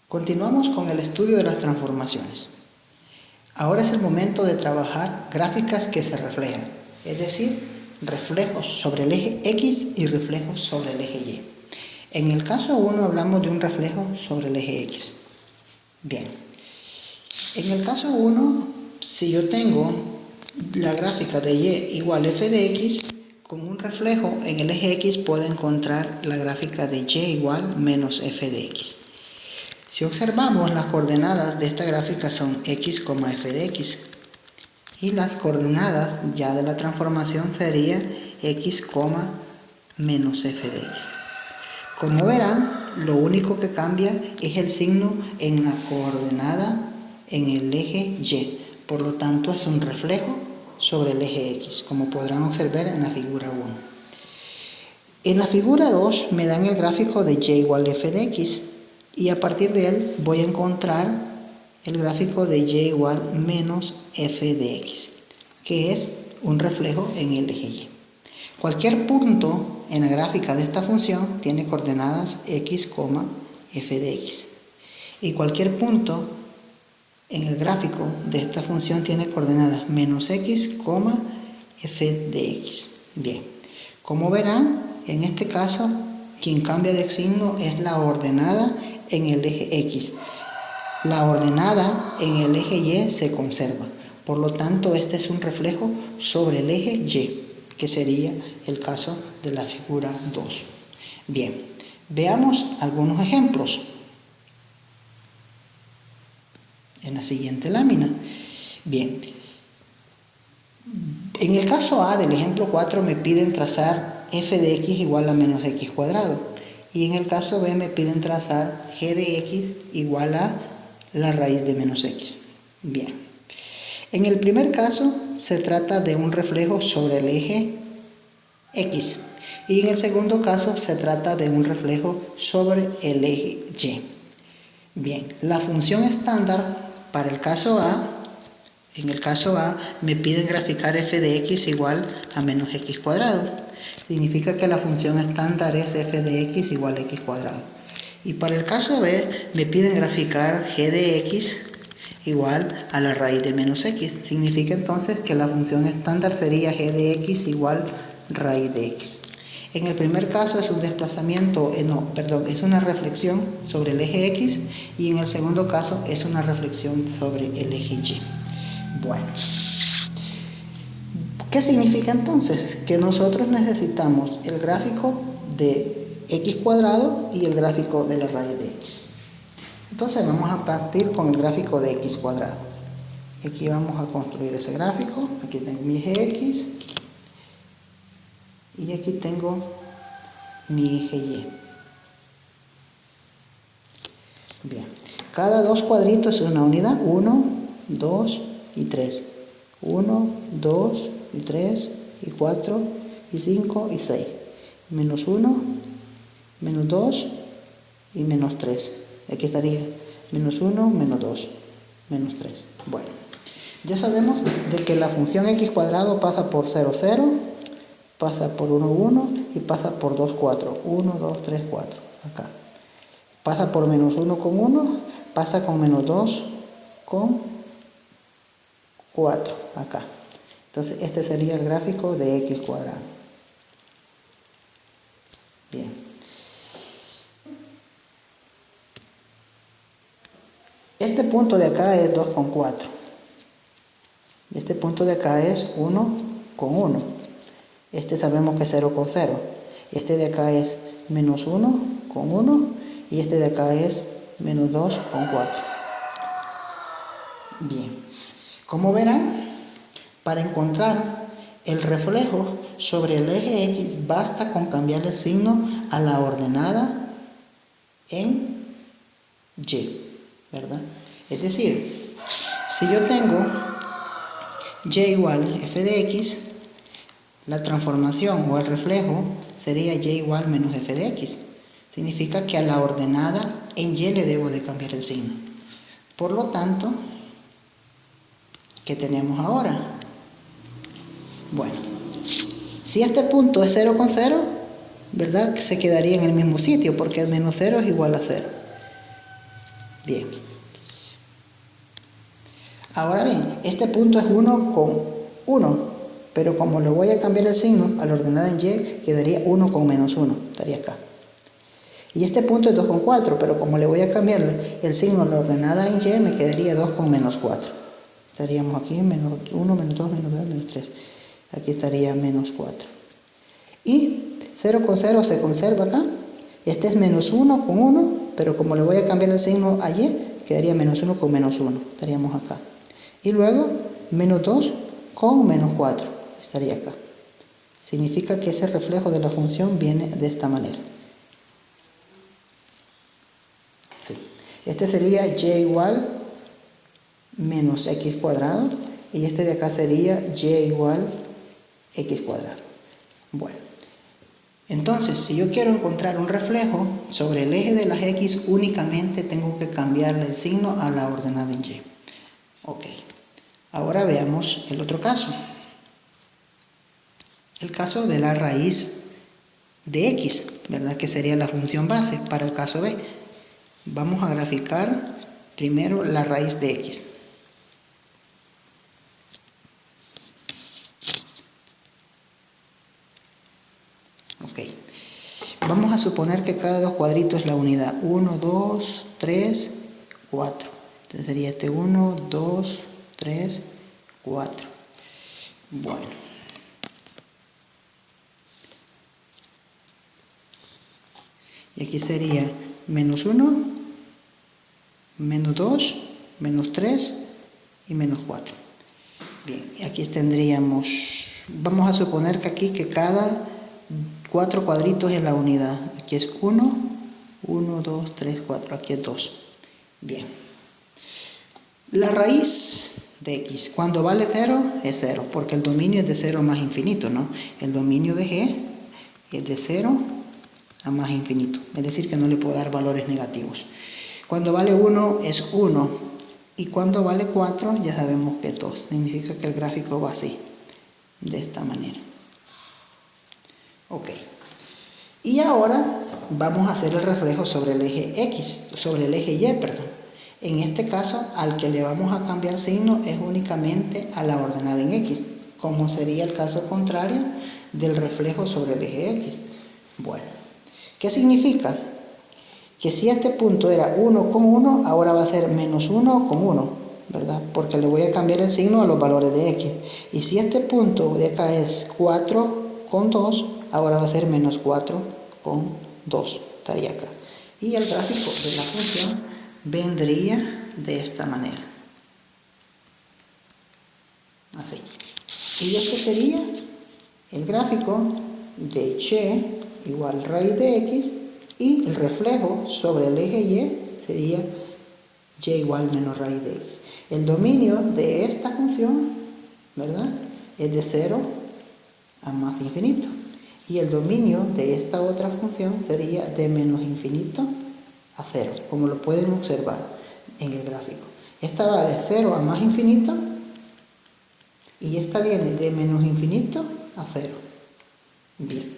Continuamos con el estudio de las transformaciones. Ahora es el momento de trabajar gráficas que se reflejan, es decir, reflejos sobre el eje X y reflejos sobre el eje Y. En el caso 1 hablamos de un reflejo sobre el eje X. Bien, en el caso 1, si yo tengo la gráfica de Y igual f de X, con un reflejo en el eje X puedo encontrar la gráfica de Y igual menos f de X. Si observamos, las coordenadas de esta gráfica son x, f de x. Y las coordenadas ya de la transformación sería x, menos f de x. Como verán, lo único que cambia es el signo en la coordenada en el eje Y. Por lo tanto, es un reflejo sobre el eje X, como podrán observar en la figura 1. En la figura 2 me dan el gráfico de Y igual f de x. Y a partir de él voy a encontrar el gráfico de Y igual menos f de x, que es un reflejo en el eje Y. Cualquier punto en la gráfica de esta función tiene coordenadas x, f de x. Y cualquier punto en el gráfico de esta función tiene coordenadas menos x, f de x. Bien, como verán, en este caso, quien cambia de signo es la ordenada en el eje X. La ordenada en el eje Y se conserva. Por lo tanto, este es un reflejo sobre el eje Y, que sería el caso de la figura 2. Bien, veamos algunos ejemplos en la siguiente lámina. Bien, en el caso A del ejemplo 4 me piden trazar f de x igual a menos x cuadrado. Y en el caso B me piden trazar g de x igual a la raíz de menos x. Bien. En el primer caso se trata de un reflejo sobre el eje X. Y en el segundo caso se trata de un reflejo sobre el eje Y. Bien, la función estándar para el caso A, en el caso A me piden graficar f de x igual a menos x cuadrado. Significa que la función estándar es f de x igual a x cuadrado. Y para el caso B me piden graficar g de x igual a la raíz de menos x. Significa entonces que la función estándar sería g de x igual raíz de x. En el primer caso es un desplazamiento, es una reflexión sobre el eje x, y en el segundo caso es una reflexión sobre el eje y. Bueno, ¿qué significa entonces? Que nosotros necesitamos el gráfico de x cuadrado y el gráfico de la raíz de x. Entonces vamos a partir con el gráfico de x cuadrado. Aquí vamos a construir ese gráfico. Aquí tengo mi eje x y aquí tengo mi eje y. Bien, cada dos cuadritos es una unidad. 1, 2 y 3. 1, 2 y 3 y 4 y 5 y 6. Menos 1, menos 2 y menos 3. Aquí estaría menos 1, menos 2, menos 3. Bueno, ya sabemos de que la función x cuadrado pasa por 0, 0, pasa por 1, 1 y pasa por 2, 4. 1, 2, 3, 4. Acá. Pasa por menos 1 con 1, pasa con menos 2 con 4. Acá. Entonces este sería el gráfico de x cuadrado. Bien. Este punto de acá es 2,4. Este punto de acá es 1,1. Este sabemos que es 0,0. Este de acá es menos 1,1. Y este de acá es menos 2,4. Bien. Como verán, para encontrar el reflejo sobre el eje X basta con cambiar el signo a la ordenada en Y, ¿verdad? Es decir, si yo tengo Y igual f de x, la transformación o el reflejo sería Y igual menos f de x. Significa que a la ordenada en Y le debo de cambiar el signo. Por lo tanto, ¿qué tenemos ahora? Bueno, si este punto es 0,0, ¿verdad? Se quedaría en el mismo sitio porque el menos 0 es igual a 0. Bien. Ahora bien, este punto es 1 con 1, pero como le voy a cambiar el signo a la ordenada en y, quedaría 1 con menos 1, estaría acá. Y este punto es 2 con 4, pero como le voy a cambiar el signo a la ordenada en y, me quedaría 2 con menos 4. Estaríamos aquí menos 1, menos 2, menos 2, menos 3. Aquí estaría menos 4. Y 0 con 0 se conserva acá. Este es menos 1 con 1, pero como le voy a cambiar el signo a y, quedaría menos 1 con menos 1. Estaríamos acá. Y luego menos 2 con menos 4. Estaría acá. Significa que ese reflejo de la función viene de esta manera. Sí. Este sería y igual menos x cuadrado. Y este de acá sería y igual x cuadrado. Bueno. Entonces, si yo quiero encontrar un reflejo sobre el eje de las x, únicamente tengo que cambiarle el signo a la ordenada en y. Ok. Ahora veamos el otro caso. El caso de la raíz de x, ¿verdad? Que sería la función base para el caso b. Vamos a graficar primero la raíz de x. Ok. Vamos a suponer que cada dos cuadritos es la unidad. 1, 2, 3, 4. Entonces sería este 1, 2, 3, 4. Bueno. Y aquí sería menos 1, menos 2, menos 3 y menos 4. Bien, y aquí tendríamos, vamos a suponer que aquí que cada 4 cuadritos es la unidad. Aquí es 1, 1, 2, 3, 4. Aquí es 2. Bien. La raíz de x, cuando vale 0, es 0, porque el dominio es de 0 más infinito, ¿no? El dominio de g es de 0 a más infinito. Es decir, que no le puedo dar valores negativos. Cuando vale 1 es 1. Y cuando vale 4 ya sabemos que es 2. Significa que el gráfico va así. De esta manera. Ok. Y ahora vamos a hacer el reflejo sobre el eje x. Sobre el eje y, perdón. En este caso, al que le vamos a cambiar signo es únicamente a la ordenada en x. Como sería el caso contrario del reflejo sobre el eje x. Bueno. ¿Qué significa? Que si este punto era 1 con 1, ahora va a ser menos 1 con 1, ¿verdad? Porque le voy a cambiar el signo a los valores de x. Y si este punto de acá es 4 con 2, ahora va a ser menos 4 con 2, estaría acá. Y el gráfico de la función vendría de esta manera. Así. Y este sería el gráfico de y igual raíz de x, y el reflejo sobre el eje y sería y igual menos raíz de x. El dominio de esta función, ¿verdad?, es de 0 a más infinito. Y el dominio de esta otra función sería de menos infinito a 0, como lo pueden observar en el gráfico. Esta va de 0 a más infinito y esta viene de menos infinito a 0. Bien.